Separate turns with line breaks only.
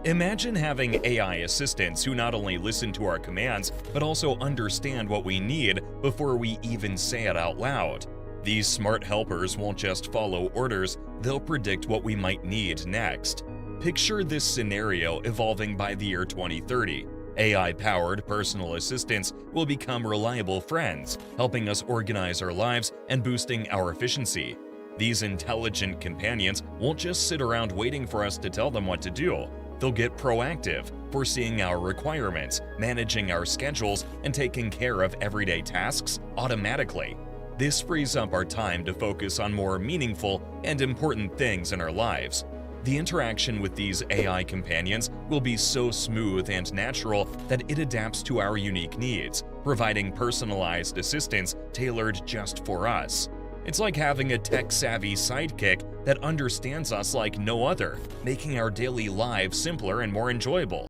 Imagine having AI assistants who not only listen to our commands, but also understand what we need before we even say it out loud. These smart helpers won't just follow orders, they'll predict what we might need next. Picture this scenario evolving by the year 2030. AI-powered personal assistants will become reliable friends, helping us organize our lives and boosting our efficiency. These intelligent companions won't just sit around waiting for us to tell them what to do. They'll get proactive, foreseeing our requirements, managing our schedules, and taking care of everyday tasks automatically. This frees up our time to focus on more meaningful and important things in our lives. The interaction with these AI companions will be so smooth and natural that it adapts to our unique needs, providing personalized assistance tailored just for us. It's like having a tech-savvy sidekick that understands us like no other, making our daily lives simpler and more enjoyable.